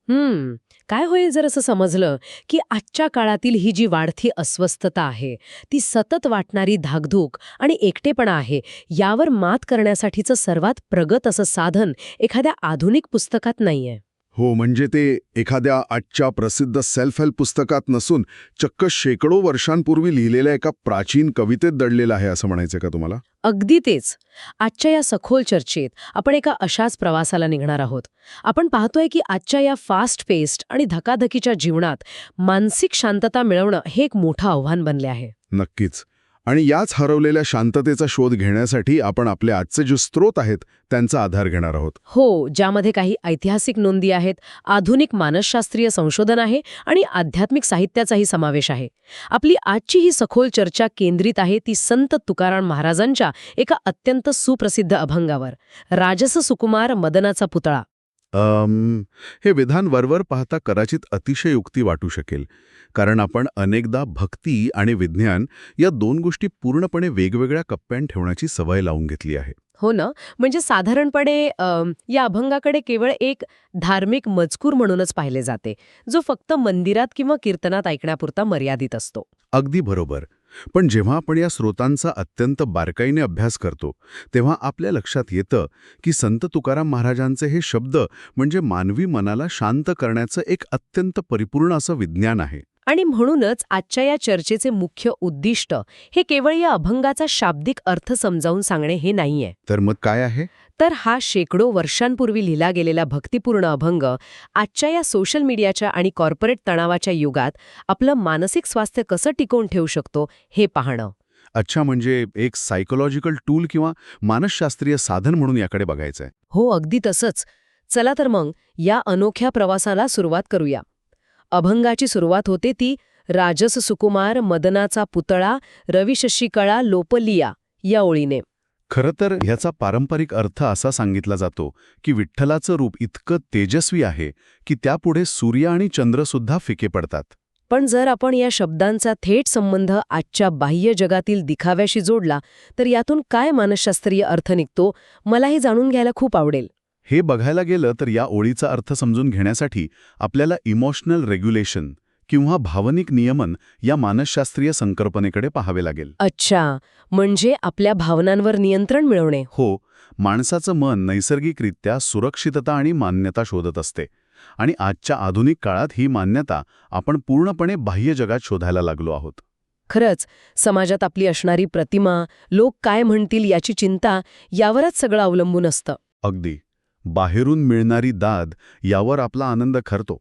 काय होईल जर असं समजलं की आजच्या काळातील ही जी वाढती अस्वस्थता आहे, ती सतत वाटणारी धाकधूक आणि एकटेपणा आहे, यावर मात करण्यासाठीचं सर्वात प्रगत असं साधन एखाद्या आधुनिक पुस्तकात नाहीये. हो, म्हणजे ते एखाद्या आजच्या प्रसिद्ध सेल्फ हेल्प पुस्तकात नसून चक्क शेकडो वर्षांपूर्वी लिहिलेल्या एका प्राचीन कवितेत दडलेलं आहे असं म्हणायचं का तुम्हाला? अगदी तेच. आजच्या या सखोल चर्चेत आपण एका अशाच प्रवासाला निघणार आहोत. आपण पाहतोय की आजच्या या फास्ट पेस्ड आणि धकाधकीच्या जीवनात मानसिक शांतता मिळवणं हे एक मोठं आव्हान बनले आहे. नक्कीच. आणि याच हरवलेल्या शांततेचा शोध घेण्यासाठी आपण आपले आजचे जे स्रोत आहेत त्यांचा आधार घेणार आहोत. हो, ज्यामध्ये काही ऐतिहासिक नोंदी आहेत, आधुनिक मानसशास्त्रीय संशोधन आहे आणि आध्यात्मिक साहित्याचाही समावेश आहे. आपली आजची ही सखोल चर्चा केंद्रित आहे ती संत तुकाराम महाराजांच्या एका अत्यंत सुप्रसिद्ध अभंगावर, राजस सुकुमार मदनाचा पुतळा. हे विधान वरवर पाहता कदाचित अतिशयोक्ती वाटू शकेल, कारण आपण अनेकदा भक्ती आणि विज्ञान या दोन गोष्टी पूर्णपणे वेगवेगळ्या कप्प्यात ठेवण्याची सवय लावून घेतली आहे. हो ना, म्हणजे साधारणपणे या अभंगाकडे केवळ एक धार्मिक मजकूर म्हणूनच पाहिले जाते, जो फक्त मंदिरात किंवा कीर्तनात ऐकण्यापुरता मर्यादित असतो. अगदी बरोबर. पण जेव्हा आपण या स्रोतांचा अत्यंत बारकाईने अभ्यास करतो, तेव्हा आपल्या लक्षात येतं की संत तुकाराम महाराजांचे हे शब्द म्हणजे मानवी मनाला शांत करण्याचं एक अत्यंत परिपूर्ण असं विज्ञान आहे. आणि म्हणूनच आजच्या या चर्चेचे मुख्य उद्दिष्ट हे केवळ या अभंगाचा शाब्दिक अर्थ समजावून सांगणे हे नाहीये. तर मग काय आहे? तर हा शेकडो वर्षांपूर्वी लिहिला गेलेला भक्तिपूर्ण अभंग आजच्या या सोशल मीडियाच्या आणि कॉर्पोरेट तणावाच्या युगात आपलं मानसिक स्वास्थ्य कसं टिकवून ठेवू शकतो हे पाहणं. अच्छा, म्हणजे एक सायकोलॉजिकल टूल किंवा मानसशास्त्रीय साधन म्हणून याकडे बघायचंय. हो, अगदी तसंच. चला तर मग या अनोख्या प्रवासाला सुरुवात करूया. अभंगाची सुरुवात होते ती राजस सुकुमार मदनाचा पुतळा रविशशिकळा लोपलिया या ओळीने. खरं तर ह्याचा पारंपरिक अर्थ असा सांगितला जातो की विठ्ठलाचं रूप इतकं तेजस्वी आहे की त्यापुढे सूर्य आणि चंद्रसुद्धा फिके पडतात. पण जर आपण या शब्दांचा थेट संबंध आजच्या बाह्य जगातील दिखाव्याशी जोडला तर यातून काय मानसशास्त्रीय अर्थ निघतो, मला हे जाणून घ्यायला खूप आवडेल. हे बघायला गेलं तर या ओळीचा अर्थ समजून घेण्यासाठी आपल्याला इमोशनल रेग्युलेशन किंवा भावनिक नियमन या मानसशास्त्रीय संकल्पनेकडे पाहावे लागेल. अच्छा, म्हणजे आपल्या भावनांवर नियंत्रण मिळवणे. हो, माणसाचं मन नैसर्गिकरित्या सुरक्षितता आणि मान्यता शोधत असते आणि आजच्या आधुनिक काळात ही मान्यता आपण पूर्णपणे बाह्य जगात शोधायला लागलो आहोत. खरंच, समाजात आपली असणारी प्रतिमा, लोक काय म्हणतील याची चिंता, यावरच सगळं अवलंबून असतं. अगदी. बाहेरून मिळणारी दाद यावर आपला आनंद खरतो,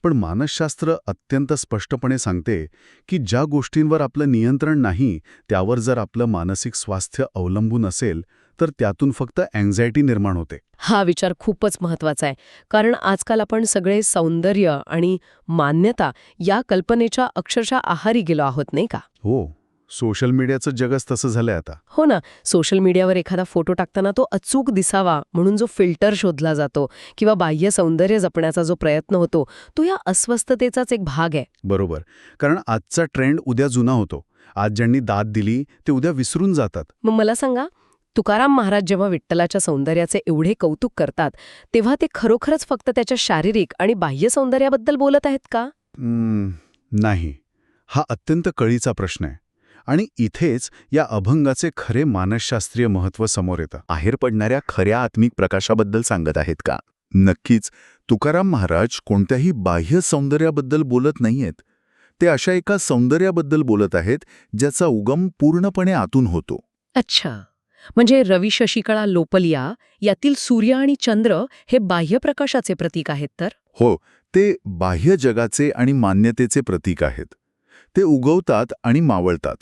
पण मानसशास्त्र अत्यंत स्पष्टपणे सांगते की ज्या गोष्टींवर आपलं नियंत्रण नाही त्यावर जर आपलं मानसिक स्वास्थ्य अवलंबून असेल तर त्यातून फक्त अँक्झायटी निर्माण होते. हा विचार खूपच महत्वाचा आहे, कारण आजकाल आपण सगळे सौंदर्य आणि मान्यता या कल्पनेच्या अक्षरशः आहारी गेलो आहोत, नाही का? हो, सोशल मीडियाचं जगच तसं झालंय आता. हो ना, सोशल मीडियावर एखादा फोटो टाकताना तो अचूक दिसावा म्हणून जो फिल्टर शोधला जातो किंवा बाह्य सौंदर्य जपण्याचा जो प्रयत्न होतो, तो या अस्वस्थतेचाच एक भाग आहे. बरोबर, कारण आजचा ट्रेंड उद्या जुना होतो. आज ज्यांनी दाद दिली ते उद्या विसरून जातात. मग मला सांगा, तुकाराम महाराज जेव्हा विठ्ठलाच्या सौंदर्याचे एवढे कौतुक करतात तेव्हा ते खरोखरच फक्त त्याच्या शारीरिक आणि बाह्य सौंदर्याबद्दल बोलत आहेत का? नाही. हा अत्यंत कळीचा प्रश्न आहे आणि इथेच या अभंगाचे खरे मानसशास्त्रीय महत्त्व समोर येतं. बाहेर पडणाऱ्या खऱ्या आत्मिक प्रकाशाबद्दल सांगत आहेत का? नक्कीच. तुकाराम महाराज कोणत्याही बाह्य सौंदर्याबद्दल बोलत नाहीयेत. ते अशा एका सौंदर्याबद्दल बोलत आहेत ज्याचा उगम पूर्णपणे आतून होतो. अच्छा, म्हणजे रविशशिकळा लोपलिया यातील सूर्य आणि चंद्र हे बाह्य प्रकाशाचे प्रतीक आहेत तर? हो, ते बाह्य जगाचे आणि मान्यतेचे प्रतीक आहेत. ते उगवतात आणि मावळतात.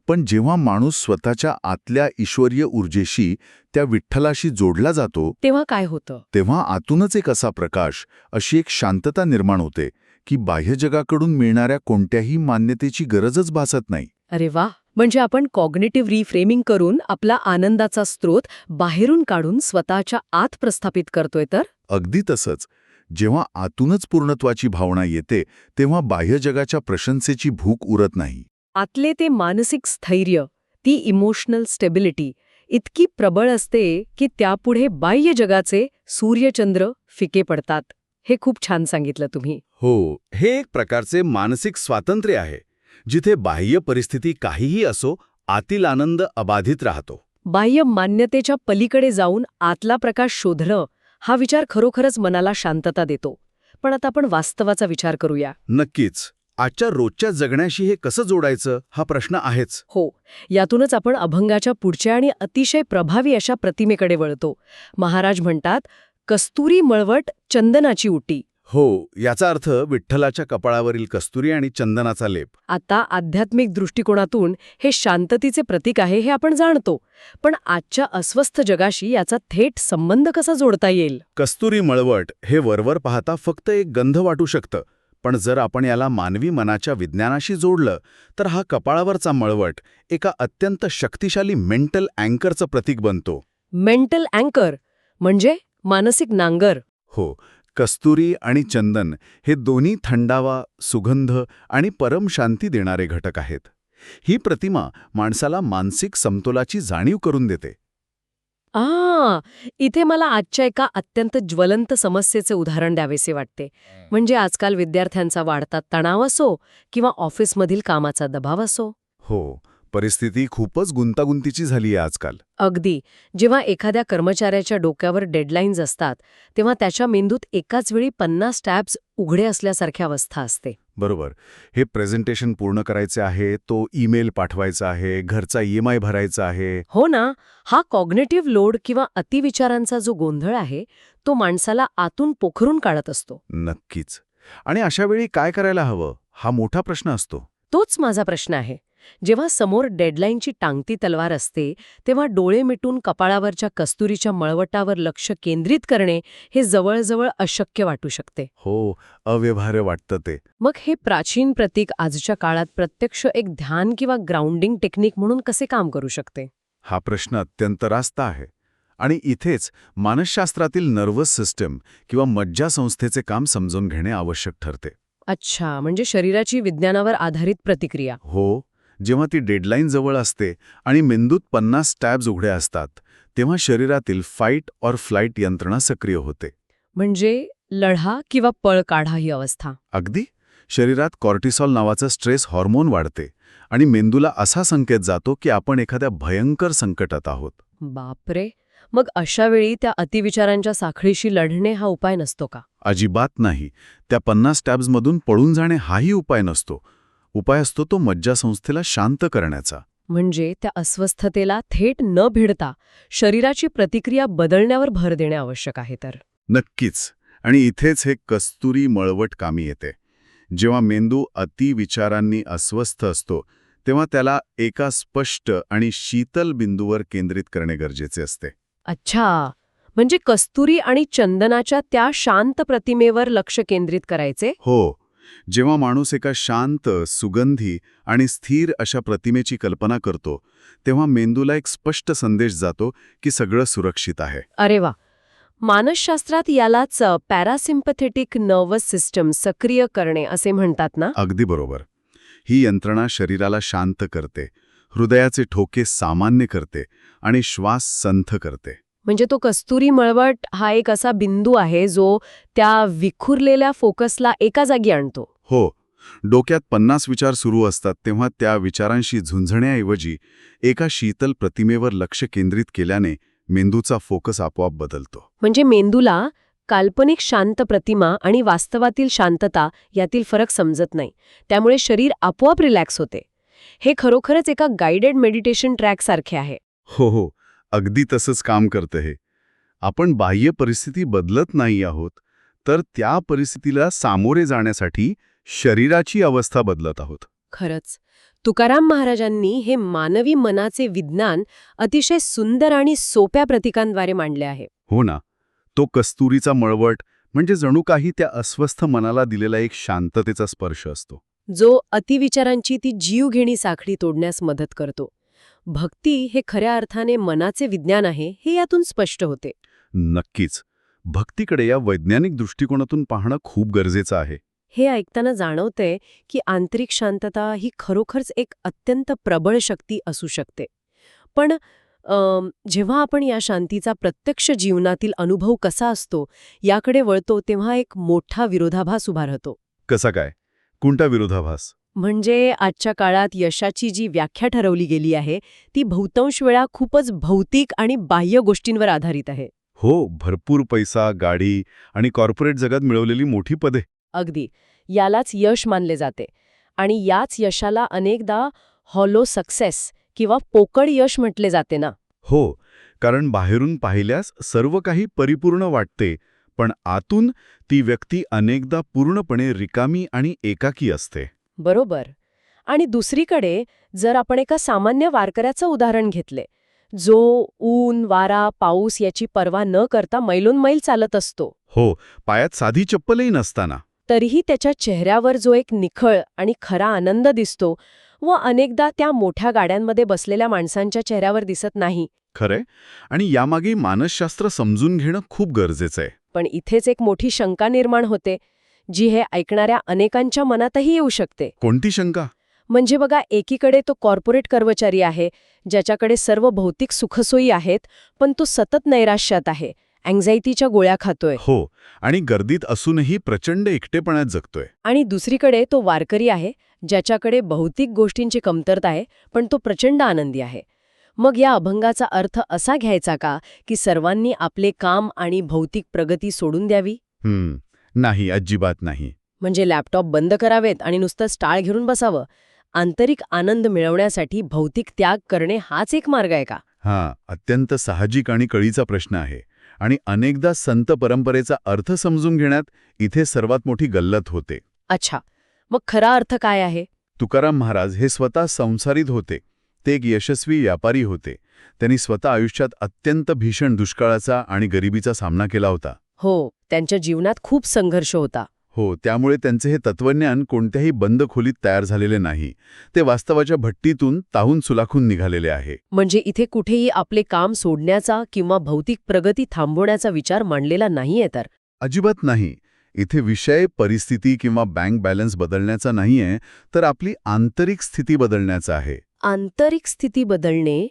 पण जेव्हा माणूस स्वतःच्या आतल्या ईश्वरीय ऊर्जेशी, त्या विठ्ठलाशी जोडला जातो, तेव्हा काय होतं? तेव्हा आतूनच एक असा प्रकाश, अशी एक शांतता निर्माण होते की बाह्य जगाकडून मिळणाऱ्या कोणत्याही मान्यतेची गरजच भासत नाही. अरे वा, म्हणजे आपण कॉग्निटिव्ह रिफ्रेमिंग करून आपला आनंदाचा स्रोत बाहेरून काढून स्वतःच्या आत प्रस्थापित करतोय तर? अगदी तसंच. जेव्हा आतूनच पूर्णत्वाची भावना येते तेव्हा बाह्य जगाच्या प्रशंसेची भूक उरत नाही. आतले ते मानसिक स्थैर्य, ती इमोशनल स्टेबिलिटी इतकी प्रबळ असते की त्यापुढे बाह्य जगाचे सूर्यचंद्र फिके पडतात. हे खूप छान सांगितलं तुम्ही. हो, हे एक प्रकारचे मानसिक स्वातंत्र्य आहे, जिथे बाह्य परिस्थिती काहीही असो, आतील आनंद अबाधित राहतो. बाह्य मान्यतेच्या पलीकडे जाऊन आतला प्रकाश शोधणं हा विचार खरोखरच मनाला शांतता देतो. पण आता आपण वास्तवाचा विचार करूया. नक्कीच. आजच्या रोजच्या जगण्याशी हे कसं जोडायचं हा प्रश्न आहेच. हो, यातूनच आपण अभंगाच्या पुढच्या आणि अतिशय प्रभावी अशा प्रतिमेकडे वळतो. महाराज म्हणतात, कस्तुरी मळवट चंदनाची उटी. हो, याचा अर्थ विठ्ठलाच्या कपाळावरील कस्तुरी आणि चंदनाचा लेप. आता आध्यात्मिक दृष्टिकोनातून हे शांततेचे प्रतीक आहे हे आपण जाणतो. पण आजच्या अस्वस्थ जगाशी याचा थेट संबंध कसा जोडता येईल? कस्तुरी मळवट हे वरवर पाहता फक्त एक गंध वाटू शकतं, पण जर आपण याला मानवी मनाच्या विज्ञानाशी जोडलं तर हा कपाळावरचा मळवट एका अत्यंत शक्तिशाली मेंटल अँकरचं प्रतीक बनतो. मेंटल अँकर म्हणजे मानसिक नांगर. हो, कस्तुरी आणि चंदन हे दोन्ही थंडावा, सुगंध आणि परमशांती देणारे घटक आहेत. ही प्रतिमा माणसाला मानसिक समतोलाची जाणीव करून देते. इथे मला आजच्या एका अत्यंत ज्वलंत समस्येचे उदाहरण द्यावेसे वाटते. म्हणजे आजकाल विद्यार्थ्यांचा वाढता तणाव असो किंवा ऑफिसमधील कामाचा दबाव असो. हो, परिस्थिती खूपच गुंतागुंतीची झाली आहे आजकाल. अगदी. जेव्हा एखाद्या कर्मचाऱ्याच्या डोक्यावर डेडलाईन्स असतात तेव्हा त्याच्या मेंदूत एकाच वेळी 50 टॅब्स उघडे असल्यासारखी अवस्था असते. बरोबर. हे प्रेझेंटेशन पूर्ण करायचे आहे, तो ईमेल पाठवायचा आहे, घरचा EMI भरायचा आहे. हो ना, हा कॉग्निटिव्ह लोड किंवा अतिविचारांचा जो गोंधळ आहे तो माणसाला आतून पोखरून काढत असतो. नक्कीच. आणि अशा वेळी काय करायला हवं हा मोठा प्रश्न असतो. तोच माझा प्रश्न आहे. जेव्हा समोर डेडलाईनची टांगती तलवार असते तेव्हा डोळे मिटून कपाळावरच्या कस्तुरीच्या मळवटावर लक्ष केंद्रित करणे हे जवळजवळ अशक्य वाटू शकते. हो, अव्यवहार्य वाटतं ते. मग हे प्राचीन प्रतीक आजच्या काळात प्रत्यक्ष एक ध्यान किंवा ग्राउंडिंग टेक्निक म्हणून कसे काम करू शकते? हा प्रश्न अत्यंत रास्त आहे. आणि इथेच मानसशास्त्रातील नर्वस सिस्टम किंवा मज्जासंस्थेचे काम समजून घेणे आवश्यक ठरते. अच्छा, म्हणजे शरीराची विज्ञानावर आधारित प्रतिक्रिया. हो, जेव्हा ती डेडलाईन जवळ असते आणि मेंदूत 50 टॅब्स उघड्या असतात, तेव्हा शरीरातील फाईट ऑर फ्लाईट यंत्रणा सक्रिय होते. म्हणजे लढा किंवा पळ काढा ही अवस्था. अगदी. शरीरात कॉर्टिसॉल नावाचं स्ट्रेस हॉर्मोन वाढते आणि मेंदूला असा संकेत जातो की आपण एखाद्या भयंकर संकटात आहोत. बापरे. मग अशा वेळी त्या अतिविचारांच्या साखळीशी लढणे हा उपाय नसतो का? अजिबात नाही. त्या 50 टॅब्समधून पळून जाणे हाही उपाय नसतो. उपाय असतो तो मज्जासंस्थेला शांत करण्याचा. म्हणजे त्या अस्वस्थतेला थेट न भिडता शरीराची प्रतिक्रिया बदलण्यावर भर देणे आवश्यक आहे तर. नक्कीच. आणि इथेच हे कस्तुरी मळवट कामी येते. जेव्हा मेंदू अतिविचारांनी अस्वस्थ असतो तेव्हा त्याला एका स्पष्ट आणि शीतल बिंदूवर केंद्रित करणे गरजेचे असते. अच्छा, म्हणजे कस्तुरी आणि चंदनाच्या त्या शांत प्रतिमेवर लक्ष केंद्रित करायचे? हो. जेव्हा माणूस एका शांत, सुगंधी आणि स्थिर अशा प्रतिमेची कल्पना करतो तेव्हा मेंदूला एक स्पष्ट संदेश जातो की सगळं सुरक्षित आहे. अरे वा. मानसशास्त्रात यालाच पॅरासिम्पथेटिक नर्वस सिस्टम सक्रिय करणे असे म्हणतात ना? अगदी बरोबर. ही यंत्रणा शरीराला शांत करते, हृदयाचे ठोके सामान्य करते आणि श्वास संथ करते. म्हणजे तो कस्तुरी मळवट हा एक असा बिंदू आहे जो त्या विखुरलेल्या फोकसला एका जागी आणतो. हो. डोक्यात 50 विचार सुरू असतात तेव्हा त्या विचारांशी झुंजण्याऐवजी एका शीतल प्रतिमेवर लक्ष केंद्रित केल्याने मेंदूचा फोकस आपोआप बदलतो. म्हणजे मेंदूला काल्पनिक शांत प्रतिमा आणि वास्तवातील शांतता यातील फरक समजत नाही. त्यामुळे शरीर आपोआप रिलॅक्स होते. हे खरोखरच एका गाइडेड मेडिटेशन ट्रॅकसारखे आहे. हो, अगदी तसंच काम करतं हे. आपण बाह्य परिस्थिती बदलत नाही आहोत, तर त्या परिस्थितीला सामोरे जाण्यासाठी शरीराची अवस्था बदलत आहोत. खरंच. तुकाराम महाराजांनी हे मानवी मनाचे विज्ञान अतिशय सुंदर आणि सोप्या प्रतीकांद्वारे मांडले आहे. हो ना. तो कस्तुरीचा मळवट म्हणजे जणू काही त्या अस्वस्थ मनाला दिलेला एक शांततेचा स्पर्श असतो, जो अतिविचारांची ती जीवघेणी साखळी तोडण्यास मदत करतो. भक्ती हे खऱ्या अर्थाने मनाचे विज्ञान आहे हे यातून स्पष्ट होते. नक्कीच. भक्तीकडे या वैज्ञानिक दृष्टिकोनातून पाहणं खूप गरजेचं आहे. हे ऐकताना जाणवतंय की आंतरिक शांतता ही खरोखरच एक अत्यंत प्रबळ शक्ती असू शकते. पण जेव्हा आपण या शांतीचा प्रत्यक्ष जीवनातील अनुभव कसा असतो याकडे वळतो तेव्हा एक मोठा विरोधाभास उभा राहतो. कसा काय? कोणता विरोधाभास? म्हणजे आजच्या काळात यशाची जी व्याख्या ठरवली गेली आहे ती बहुतांश वेळा खूपच भौतिक आणि बाह्य गोष्टींवर आधारित आहे. हो, भरपूर पैसा, गाडी आणि कॉर्पोरेट जगात मिळवलेली मोठी पदे. अगदी यालाच यश मानले जाते आणि याच यशाला अनेकदा हॉलो सक्सेस किंवा पोकळ यश म्हटले जाते ना. हो, कारण बाहेरून पाहिल्यास सर्व काही परिपूर्ण वाटते, पण आतून ती व्यक्ती अनेकदा पूर्णपणे रिकामी आणि एकाकी असते. बरोबर. आणि दुसरीकडे जर आपण एका सामान्य वारकऱ्याचं उदाहरण घेतले, जो ऊन, वारा, पाऊस याची पर्वा न करता मैलोनमैल चालत असतो, हो, पायात साधी चप्पलही नसताना. तरीही त्याच्या चेहऱ्यावर जो एक निखळ आणि खरा आनंद दिसतो व अनेकदा त्या मोठ्या गाड्यांमध्ये बसलेल्या माणसांच्या चेहऱ्यावर दिसत नाही. खरंय, आणि यामागे मानसशास्त्र समजून घेणं खूप गरजेचं आहे. पण इथेच एक मोठी शंका निर्माण होते, जी हे ऐकणाऱ्या अनेकांच्या मनातही येऊ शकते. कोणती शंका? म्हणजे बघा, एकीकडे तो कॉर्पोरेट कर्मचारी आहे, ज्याच्याकडे सर्व भौतिक सुखसोयी आहेत, पण तो सतत नैराश्यात आहे, अँक्झायटीच्या गोळ्या खातोय. हो, आणि गर्दीत असूनही प्रचंड एकटेपणात जगतोय. आणि दुसरीकडे तो वारकरी आहे, ज्याच्याकडे भौतिक गोष्टींची कमतरता आहे, पण तो प्रचंड आनंदी आहे. मग या अभंगाचा अर्थ असा घ्यायचा का की सर्वांनी आपले काम आणि भौतिक प्रगती सोडून द्यावी? नाही, अजिबात नाही. म्हणजे लॅपटॉप बंद करावेत आणि नुसतं टाळ घेऊन बसावं? आंतरिक आनंद मिळवण्यासाठी भौतिक त्याग करणे हाच एक मार्ग आहे का? हा अत्यंत साहजिक आणि कळीचा प्रश्न आहे, आणि अनेकदा संत परंपरेचा अर्थ समजून घेण्यात इथे सर्वात मोठी गल्लत होते. अच्छा, मग खरा अर्थ काय आहे? तुकाराम महाराज हे स्वतः संसारित होते. ते एक यशस्वी व्यापारी होते. त्यांनी स्वतः आयुष्यात अत्यंत भीषण दुष्काळाचा आणि गरिबीचा सामना केला होता. हो, त्यांच्या जीवनात खूप संघर्ष होता. हो, त्यामुळे त्यांचे हे तत्वज्ञान कोणत्याही बंद खोलीत तयार झालेले नाही. ते वास्तवाच्या भट्टीतून ताहून सुलाखून निघालेले आहे. म्हणजे इथे कुठेही आपले काम सोडण्याचा किंवा भौतिक प्रगती थांबवण्याचा विचार मांडलेला नाहीये तर? अजिबात नाही. इथे विषय परिस्थिती किंवा बँक बॅलन्स बदलण्याचा नाहीये, तर आपली आंतरिक स्थिती बदलण्याचा आहे. आंतरिक स्थिती बदलणे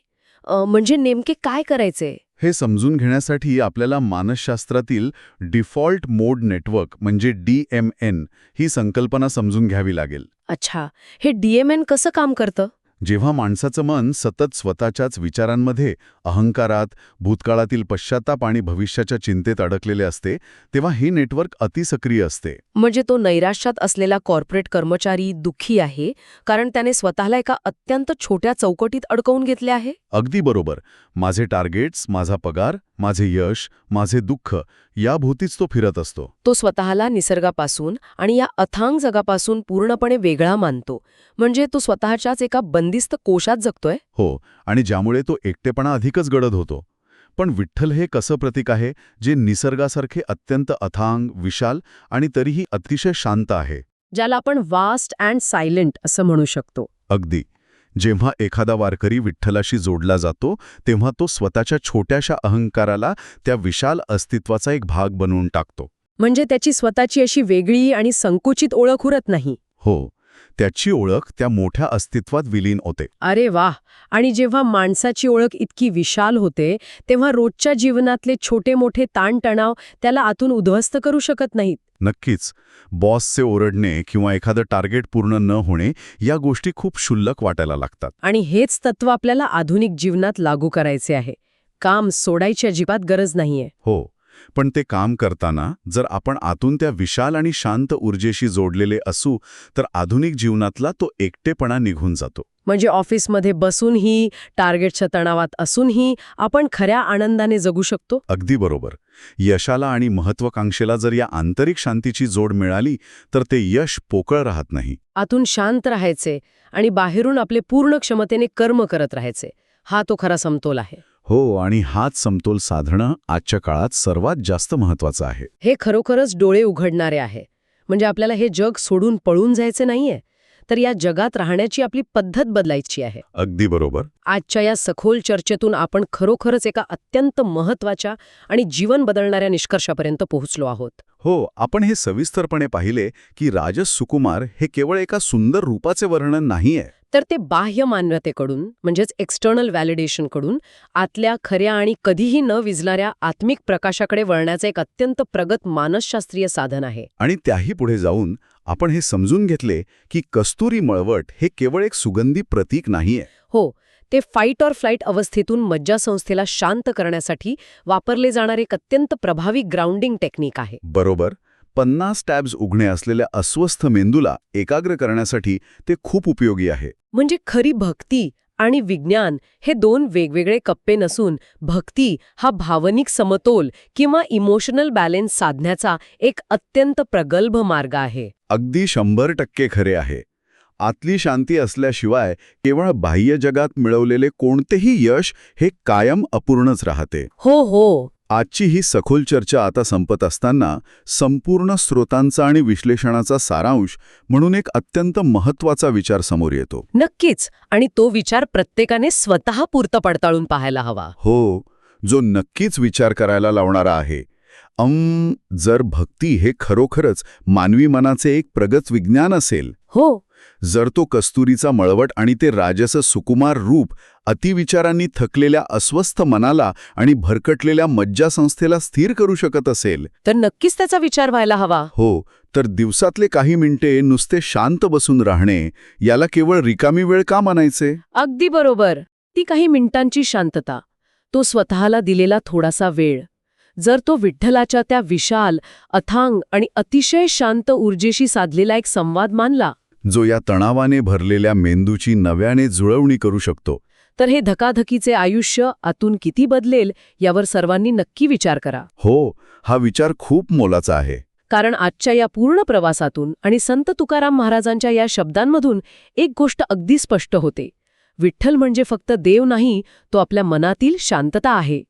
म्हणजे नेमके काय करायचे? हे समजून घेण्यासाठी आपल्याला मानसशास्त्रातील डिफॉल्ट मोड नेटवर्क म्हणजे DMN ही संकल्पना समजून घ्यावी लागेल. अच्छा, हे DMN कसं काम करतं? जेव्हा माणसाचं मन सतत स्वतःच्याच विचारांमध्ये, अहंकारात, भूतकाळातील पश्चाताप आणि भविष्याच्या चिंतेत अडकलेले असते, तेव्हा हे नेटवर्क अतिसक्रिय असते. म्हणजे तो नैराश्यात असलेला कॉर्पोरेट कर्मचारी दुःखी आहे कारण त्याने स्वतःला एका अत्यंत छोट्या चौकटीत अडकवून घेतले आहे? अगदी बरोबर. माझे टार्गेट्स, माझा पगार, माझे यश, माझे दुःख याभोवतीच तो फिरत असतो. तो स्वतःला निसर्गापासून आणि या अथांग जगापासून पूर्णपणे वेगळा मानतो. म्हणजे तो स्वतःच्याच एका बंदिस्त कोशात जगतोय. हो, आणि ज्यामुळे तो एकटेपणा अधिकच गडद होतो. पण विठ्ठल हे कसं प्रतीक आहे, जे निसर्गासारखे अत्यंत अथांग, विशाल आणि तरीही अतिशय शांत आहे. ज्याला आपण वास्ट अँड सायलेंट असं म्हणू शकतो. अगदी. जेव्हा एखादा वारकरी विठ्ठलाशी जोडला जातो, तेव्हा तो स्वतःच्या छोट्याशा अहंकाराला त्या विशाल अस्तित्वाचा एक भाग बनवून टाकतो. म्हणजे त्याची स्वतःची अशी वेगळी आणि संकुचित ओळख उरत नाही. हो, त्याची ओळख त्या मोठ्या अस्तित्वात विलीन होते. अरे वाह! आणि जेव्हा माणसाची ओळख इतकी विशाल होते, तेव्हा रोजच्या जीवनातले छोटे मोठे ताणतणाव त्याला आतून उद्ध्वस्त करू शकत नाहीत. नक्कीच. बॉसचे ओरडणे किंवा एखादं टार्गेट पूर्ण न होणे या गोष्टी खूप क्षुल्लक वाटायला लागतात. आणि हेच तत्त्व आपल्याला आधुनिक जीवनात लागू करायचे आहे. काम सोडायची अजिबात गरज नाहीये. हो, पण ते काम करताना जर आपण आतून त्या विशाल आणि शांत ऊर्जेशी जोडलेले असू, तर आधुनिक जीवनातला तो एकटेपणा निघून जातो. म्हणजे ऑफिसमध्ये बसूनही, टार्गेटच्या तणावात असूनही आपण खऱ्या आनंदाने जगू शकतो. अगदी बरोबर. यशाला आणि महत्वाकांक्षेला जर या आंतरिक शांतीची जोड मिळाली, तर ते यश पोकळ राहत नाही. आतून शांत राहायचे आणि बाहेरून आपले पूर्ण क्षमतेने कर्म करत राहायचे. हा तो खरा समतोल आहे. हो, आणि हाच समतोल साधणं आजच्या काळात सर्वात जास्त महत्वाचं आहे. हे खरोखरच डोळे उघडणारे आहे. म्हणजे आपल्याला हे जग सोडून पळून जायचे नाहीये, तर या जगात राहण्याची आपली पद्धत बदलायची आहे. अगदी बरोबर. आजच्या या सखोल चर्चेतून आपण खरोखरच एका अत्यंत महत्त्वाच्या आणि जीवन बदलणाऱ्या निष्कर्षापर्यंत पोहोचलो आहोत. हो, आपण हे सविस्तरपणे पाहिले की राजस सुकुमार हे केवळ एका सुंदर रूपाचे वर्णन नाहीये. तर ते बाह्य मान्यतेकडून म्हणजेच एक्सटर्नल व्हॅलिडेशनकडून आतल्या खऱ्या आणि कधीही न विझणाऱ्या आत्मिक प्रकाशाकडे वळण्याचं एक अत्यंत प्रगत मानसशास्त्रीय साधन आहे. आणि त्याही पुढे जाऊन आपण हे समजून घेतले की कस्तुरी मळवट हे केवळ एक सुगंधी प्रतीक नाहीये. हो, ते फाईट ऑर फ्लाईट अवस्थेतून मज्जासंस्थेला शांत करण्यासाठी वापरले जाणारे एक अत्यंत प्रभावी ग्राउंडिंग टेक्निक आहे. बरोबर. 50 टॅब्स उघणे असलेल्या अस्वस्थ मेंदूला एकाग्र करण्यासाठी ते खूप उपयोगी आहे. म्हणजे खरी भक्ती आणि विज्ञान हे दोन वेगवेगळे कप्पे नसून भक्ती हा भावनिक समतोल किंवा इमोशनल बॅलेन्स साधण्याचा एक अत्यंत प्रगल्भ मार्ग आहे. अगदी 100% खरे आहे. आतली शांती असल्याशिवाय केवळ बाह्य जगात मिळवलेले कोणतेही यश हे कायम अपूर्णच राहते. हो हो. आजची ही सखोल चर्चा आता संपत असताना संपूर्ण स्रोतांचा आणि विश्लेषणाचा सारांश म्हणून एक अत्यंत महत्त्वाचा विचार समोर येतो. नक्कीच. आणि तो विचार प्रत्येकाने स्वतः पुरतं पडताळून पाहायला हवा. हो, जो नक्कीच विचार करायला लावणारा आहे. जर भक्ती हे खरोखरच मानवी मनाचे एक प्रगत विज्ञान असेल, हो, जर तो कस्तुरीचा मळवट आणि ते राजस सुकुमार रूप अतिविचारांनी थकलेल्या अस्वस्थ मनाला आणि भरकटलेल्या मज्जासंस्थेला स्थिर करू शकत असेल, तर नक्कीच त्याचा विचार व्हायला हवा. हो, तर दिवसातले काही मिनिटे नुसते शांत बसून राहणे याला केवळ रिकामी वेळ का मानायचे? अगदी बरोबर. ती काही मिनिटांची शांतता, तो स्वतःला दिलेला थोडासा वेळ, जर तो विठ्ठलाच्या त्या विशाल, अथांग आणि अतिशय शांत ऊर्जेशी साधलेला एक संवाद मानला, जो या तणावाने भरलेल्या मेंदूची नव्याने जुळवणी करू शकतो, तर हे धकाधकीचे आयुष्य आतून किती बदलेल यावर सर्वांनी नक्की विचार करा. हो, हा विचार खूप मोलाचा आहे. कारण आजच्या या पूर्ण प्रवासातून आणि संत तुकाराम महाराजांच्या या शब्दांमधून एक गोष्ट अगदी स्पष्ट होते. विठ्ठल म्हणजे फक्त देव नाही, तो आपल्या मनातील शांतता आहे.